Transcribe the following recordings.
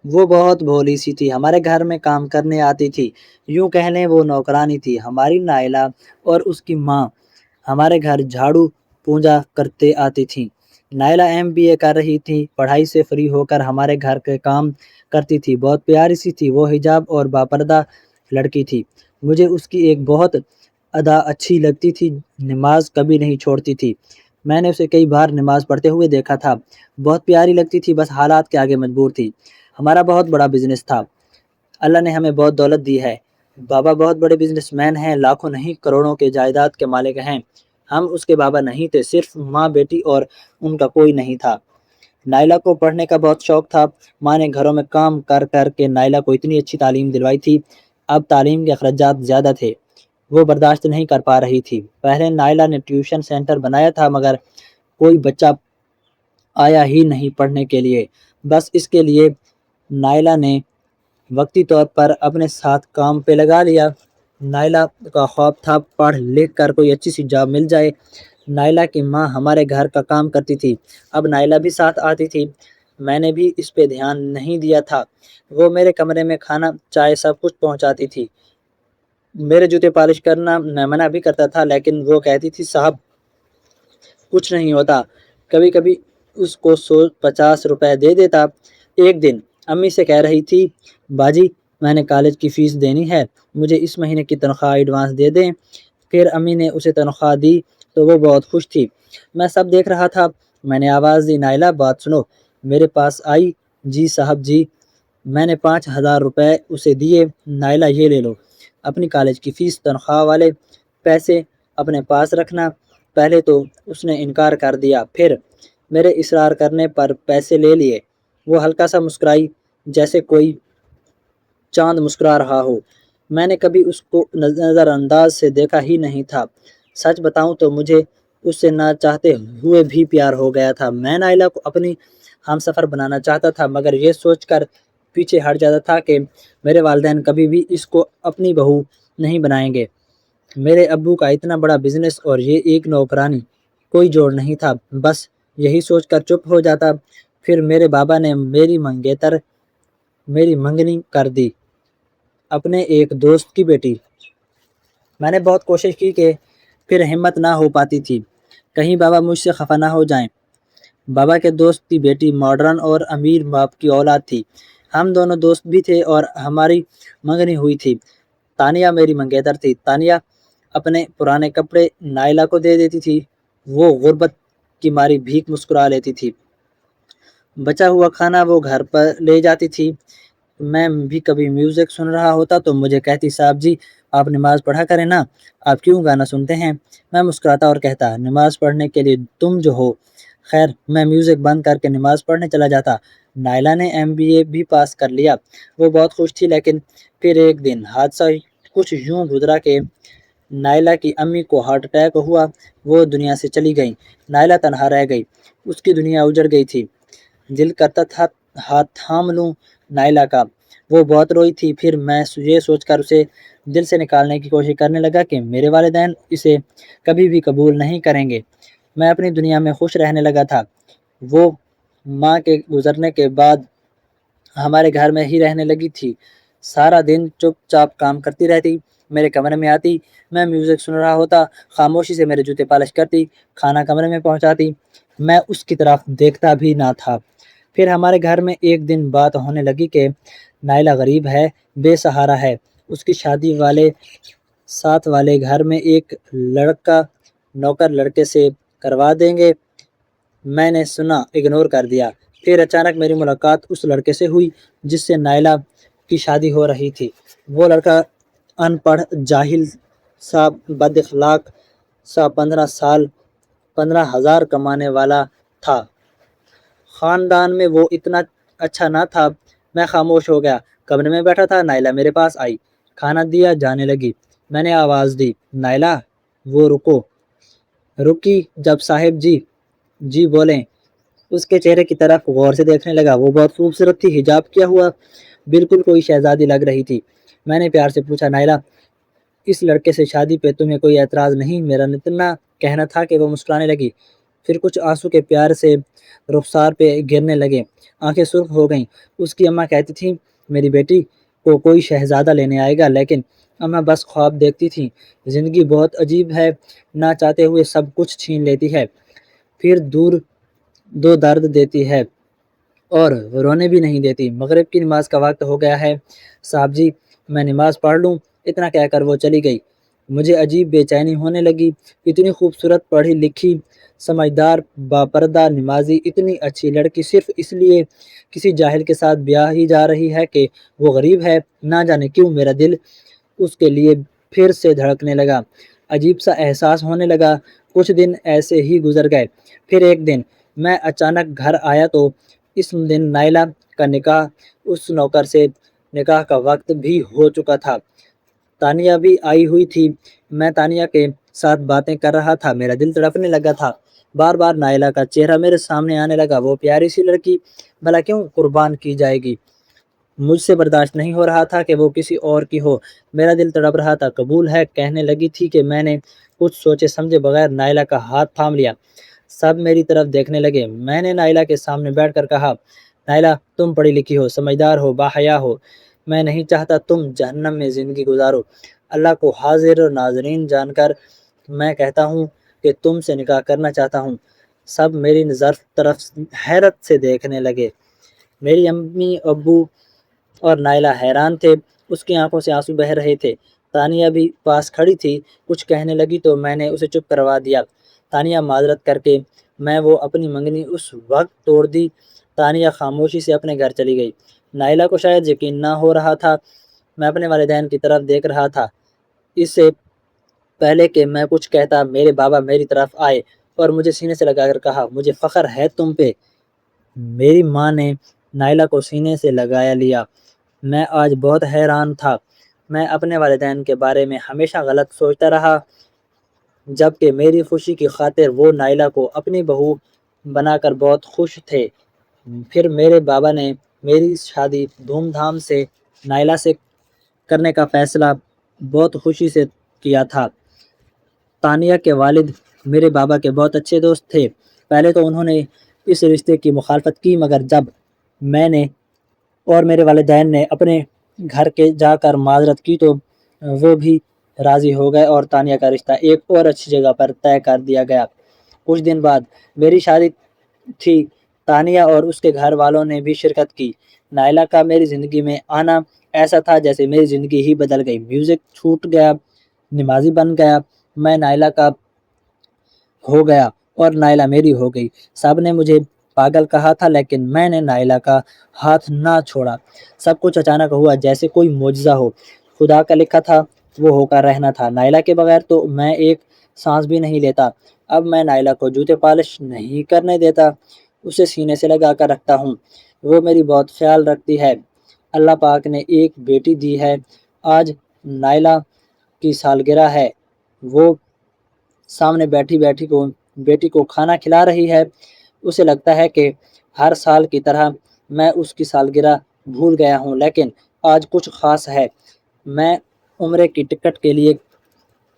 وہ بہت بھولی سی تھی، ہمارے گھر میں کام کرنے آتی تھی، یوں کہہ لیں وہ نوکرانی تھی۔ ہماری نائلہ اور اس کی ماں ہمارے گھر جھاڑو پونجا کرتے آتی تھیں۔ نائلہ MBA کر رہی تھی، پڑھائی سے فری ہو کر ہمارے گھر کے کام کرتی تھی، بہت پیاری سی تھی، وہ حجاب اور باپردہ لڑکی تھی۔ مجھے اس کی ایک بہت ادا اچھی لگتی تھی، نماز کبھی نہیں چھوڑتی تھی، میں نے اسے کئی بار نماز پڑھتے ہوئے دیکھا تھا، بہت پیاری لگتی تھی، بس حالات کے آگے مجبور تھی۔ ہمارا بہت بڑا بزنس تھا، اللہ نے ہمیں بہت دولت دی ہے، بابا بہت بڑے بزنس مین ہیں، لاکھوں نہیں کروڑوں کے جائیداد کے مالک ہیں، ہم اس کے بابا نہیں تھے، صرف ماں بیٹی اور ان کا کوئی نہیں تھا۔ نائلہ کو پڑھنے کا بہت شوق تھا، ماں نے گھروں میں کام کر کر کے نائلہ کو اتنی اچھی تعلیم دلوائی تھی، اب تعلیم کے اخراجات زیادہ تھے، وہ برداشت نہیں کر پا رہی تھی۔ پہلے نائلہ نے ٹیوشن سینٹر بنایا تھا مگر کوئی بچہ آیا ہی نہیں پڑھنے کے لیے، بس اس کے لیے نائلہ نے وقتی طور پر اپنے ساتھ کام پہ لگا لیا۔ نائلہ کا خواب تھا پڑھ لکھ کر کوئی اچھی سی جاب مل جائے۔ نائلہ کی ماں ہمارے گھر کا کام کرتی تھی، اب نائلہ بھی ساتھ آتی تھی، میں نے بھی اس پہ دھیان نہیں دیا تھا، وہ میرے کمرے میں کھانا چائے سب کچھ پہنچاتی تھی، میرے جوتے پالش کرنا میں منع بھی کرتا تھا لیکن وہ کہتی تھی صاحب کچھ نہیں ہوتا، کبھی کبھی اس کو 150 روپے دے دیتا۔ ایک دن امی سے کہہ رہی تھی باجی میں نے کالج کی فیس دینی ہے، مجھے اس مہینے کی تنخواہ ایڈوانس دے دیں۔ پھر امی نے اسے تنخواہ دی تو وہ بہت خوش تھی، میں سب دیکھ رہا تھا، میں نے آواز دی نائلہ بات سنو، میرے پاس آئی، جی صاحب جی، میں نے 5000 روپے اسے دیے، نائلہ یہ لے لو، اپنی کالج کی فیس، تنخواہ والے پیسے اپنے پاس رکھنا۔ پہلے تو اس نے انکار کر دیا، پھر میرے اصرار کرنے پر پیسے لے لیے، وہ ہلکا سا مسکرائی جیسے کوئی چاند مسکرا رہا ہو، میں نے کبھی اس کو نظر انداز سے دیکھا ہی نہیں تھا، سچ بتاؤں تو مجھے اس سے نہ چاہتے ہوئے بھی پیار ہو گیا تھا۔ میں نائلہ کو اپنی ہم سفر بنانا چاہتا تھا مگر یہ سوچ کر پیچھے ہٹ جاتا تھا کہ میرے والدین کبھی بھی اس کو اپنی بہو نہیں بنائیں گے، میرے ابو کا اتنا بڑا بزنس اور یہ ایک نوکرانی، کوئی جوڑ نہیں تھا، بس یہی سوچ کر چپ ہو جاتا۔ پھر میرے بابا نے میری منگنی کر دی، اپنے ایک دوست کی بیٹی، میں نے بہت کوشش کی کہ پھر ہمت نہ ہو پاتی تھی، کہیں بابا مجھ سے خفا نہ ہو جائیں۔ بابا کے دوست کی بیٹی ماڈرن اور امیر باپ کی اولاد تھی، ہم دونوں دوست بھی تھے اور ہماری منگنی ہوئی تھی۔ تانیہ میری منگیتر تھی، تانیہ اپنے پرانے کپڑے نائلہ کو دے دیتی تھی، وہ غربت کی ماری بھیک مسکرا لیتی تھی، بچا ہوا کھانا وہ گھر پر لے جاتی تھی۔ میں بھی کبھی میوزک سن رہا ہوتا تو مجھے کہتی صاحب جی آپ نماز پڑھا کریں نا، آپ کیوں گانا سنتے ہیں؟ میں مسکراتا اور کہتا نماز پڑھنے کے لیے تم جو ہو، خیر میں میوزک بند کر کے نماز پڑھنے چلا جاتا۔ نائلہ نے MBA بھی پاس کر لیا، وہ بہت خوش تھی، لیکن پھر ایک دن حادثہ کچھ یوں گزرا کہ نائلہ کی امی کو ہارٹ اٹیک ہوا، وہ دنیا سے چلی گئیں، نائلہ تنہا رہ گئی، اس کی دنیا اجڑ گئی تھی، دل کرتا تھا ہاتھ تھام لوں نائلہ کا، وہ بہت روئی تھی، پھر میں یہ سوچ کر اسے دل سے نکالنے کی کوشش کرنے لگا کہ میرے والدین اسے کبھی بھی قبول نہیں کریں گے، میں اپنی دنیا میں خوش رہنے لگا تھا۔ وہ ماں کے گزرنے کے بعد ہمارے گھر میں ہی رہنے لگی تھی، سارا دن چپ چاپ کام کرتی رہتی، میرے کمرے میں آتی، میں میوزک سن رہا ہوتا، خاموشی سے میرے جوتے پالش کرتی، کھانا کمرے میں پہنچاتی، میں اس کی طرف دیکھتا بھی نہ تھا۔ پھر ہمارے گھر میں ایک دن بات ہونے لگی کہ نائلہ غریب ہے، بے سہارا ہے، اس کی شادی ساتھ والے گھر میں ایک لڑکا نوکر لڑکے سے کروا دیں گے، میں نے سنا اگنور کر دیا۔ پھر اچانک میری ملاقات اس لڑکے سے ہوئی جس سے نائلہ کی شادی ہو رہی تھی، وہ لڑکا ان پڑھ جاہل سا، بد اخلاق سا، 15,000 کمانے والا تھا، خاندان میں وہ اتنا اچھا نہ تھا، میں خاموش ہو گیا، کمرے میں بیٹھا تھا، نائلہ میرے پاس آئی، کھانا دیا جانے لگی، میں نے آواز دی نائلہ، وہ رکی، جب صاحب جی بولیں، اس کے چہرے کی طرف غور سے دیکھنے لگا، وہ بہت خوبصورت تھی، حجاب کیا ہوا، بالکل کوئی شہزادی لگ رہی تھی۔ میں نے پیار سے پوچھا نائلہ اس لڑکے سے شادی پہ تمہیں کوئی اعتراض نہیں؟ میرا اتنا کہنا تھا کہ وہ مسکرانے لگی، پھر کچھ آنسو کے پیار سے رخسار پہ گرنے لگے، آنکھیں سرخ ہو گئیں۔ اس کی اماں کہتی تھیں میری بیٹی کو کوئی شہزادہ لینے آئے گا، لیکن اماں بس خواب دیکھتی تھیں۔ زندگی بہت عجیب ہے، نہ چاہتے ہوئے سب کچھ چھین لیتی ہے، پھر دو درد دیتی ہے اور رونے بھی نہیں دیتی۔ مغرب کی نماز کا وقت ہو گیا ہے، صاحب جی میں نماز پڑھ لوں؟ اتنا کہہ کر وہ چلی گئی۔ مجھے عجیب بے چینی ہونے لگی، اتنی خوبصورت پڑھی لکھی سمجھدار باپردہ نمازی اتنی اچھی لڑکی صرف اس لیے کسی جاہل کے ساتھ بیاہی جا رہی ہے کہ وہ غریب ہے۔ نہ جانے کیوں میرا دل اس کے لیے پھر سے دھڑکنے لگا، عجیب سا احساس ہونے لگا۔ کچھ دن ایسے ہی گزر گئے، پھر ایک دن میں اچانک گھر آیا تو اس دن نائلہ کا نکاح اس نوکر سے نکاح کا وقت بھی ہو چکا تھا۔ تانیہ بھی آئی ہوئی تھی۔ میں تانیہ کے ساتھ باتیں کر رہا تھا، میرا دل تڑپنے لگا تھا۔ بار بار نائلہ کا چہرہ میرے سامنے آنے لگا، وہ پیاری سی لڑکی بھلا کیوں قربان کی جائے گی؟ مجھ سے برداشت نہیں ہو رہا تھا کہ وہ کسی اور کی ہو، میرا دل تڑپ رہا تھا۔ قبول ہے، کہنے لگی تھی کہ میں نے کچھ سوچے سمجھے بغیر نائلہ کا ہاتھ تھام لیا۔ سب میری طرف دیکھنے لگے۔ میں نے نائلہ کے سامنے بیٹھ کر کہا، نائلہ تم پڑھی لکھی ہو، سمجھدار ہو، باحیا ہو، میں نہیں چاہتا تم جہنم میں زندگی گزارو۔ اللہ کو حاضر و ناظرین جان کر میں کہتا ہوں کہ تم سے نکاح کرنا چاہتا ہوں۔ سب میری طرف حیرت سے دیکھنے لگے۔ میری امی ابو اور نائلہ حیران تھے، اس کی آنکھوں سے آنسو بہہ رہے تھے۔ تانیہ بھی پاس کھڑی تھی، کچھ کہنے لگی تو میں نے اسے چپ کروا دیا۔ تانیہ معذرت کر کے میں وہ اپنی منگنی اس وقت توڑ دی۔ تانیہ خاموشی سے اپنے گھر چلی گئی۔ نائلہ کو شاید یقین نہ ہو رہا تھا، میں اپنے والدین کی طرف دیکھ رہا تھا۔ اس سے پہلے کہ میں کچھ کہتا میرے بابا میری طرف آئے اور مجھے سینے سے لگا کر کہا، مجھے فخر ہے تم پہ۔ میری ماں نے نائلہ کو سینے سے لگایا لیا۔ میں آج بہت حیران تھا، میں اپنے والدین کے بارے میں ہمیشہ غلط سوچتا رہا، جبکہ میری خوشی کی خاطر وہ نائلہ کو اپنی بہو بنا کر بہت خوش تھے۔ پھر میرے بابا نے میری شادی دھوم دھام سے نائلہ سے کرنے کا فیصلہ بہت خوشی سے کیا تھا۔ تانیہ کے والد میرے بابا کے بہت اچھے دوست تھے۔ پہلے تو انہوں نے اس رشتے کی مخالفت کی، مگر جب میں نے اور میرے والدین نے اپنے گھر کے جا کر معذرت کی تو وہ بھی راضی ہو گئے اور تانیہ کا رشتہ ایک اور اچھی جگہ پر طے کر دیا گیا۔ کچھ دن بعد میری شادی تھی، تانیہ اور اس کے گھر والوں نے بھی شرکت کی۔ نائلہ کا میری زندگی میں آنا ایسا تھا جیسے میری زندگی ہی بدل گئی۔ میوزک چھوٹ گیا، نمازی بن گیا، میں نائلہ کا ہو گیا اور نائلہ میری ہو گئی۔ سب نے مجھے پاگل کہا تھا، لیکن میں نے نائلہ کا ہاتھ نہ چھوڑا۔ سب کچھ اچانک ہوا، جیسے کوئی معجزہ ہو، خدا کا لکھا تھا وہ ہو کر رہنا تھا۔ نائلہ کے بغیر تو میں ایک سانس بھی نہیں لیتا۔ اب میں نائلہ کو جوتے پالش نہیں کرنے دیتا، اسے سینے سے لگا کر رکھتا ہوں۔ وہ میری بہت خیال رکھتی ہے۔ اللہ پاک نے ایک بیٹی دی ہے۔ آج نائلہ کی سالگرہ ہے، وہ سامنے بیٹی کو کھانا کھلا رہی ہے۔ اسے لگتا ہے کہ ہر سال کی طرح میں اس کی سالگرہ بھول گیا ہوں، لیکن آج کچھ خاص ہے۔ میں عمرے کی ٹکٹ کے لیے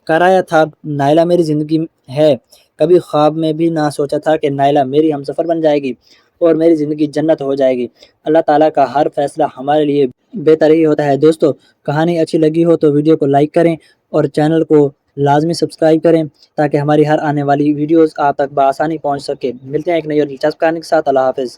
کرایا تھا، نائلہ میری زندگی ہے۔ کبھی خواب میں بھی نہ سوچا تھا کہ نائلہ میری ہمسفر بن جائے گی اور میری زندگی جنت ہو جائے گی۔ اللہ تعالیٰ کا ہر فیصلہ ہمارے لیے بہتر ہی ہوتا ہے۔ دوستو کہانی اچھی لگی ہو تو ویڈیو کو لائک کریں اور چینل کو لازمی سبسکرائب کریں تاکہ ہماری ہر آنے والی ویڈیوز آپ تک بآسانی پہنچ سکے۔ ملتے ہیں ایک نئی اور دلچسپ کہانی کے ساتھ۔ اللہ حافظ۔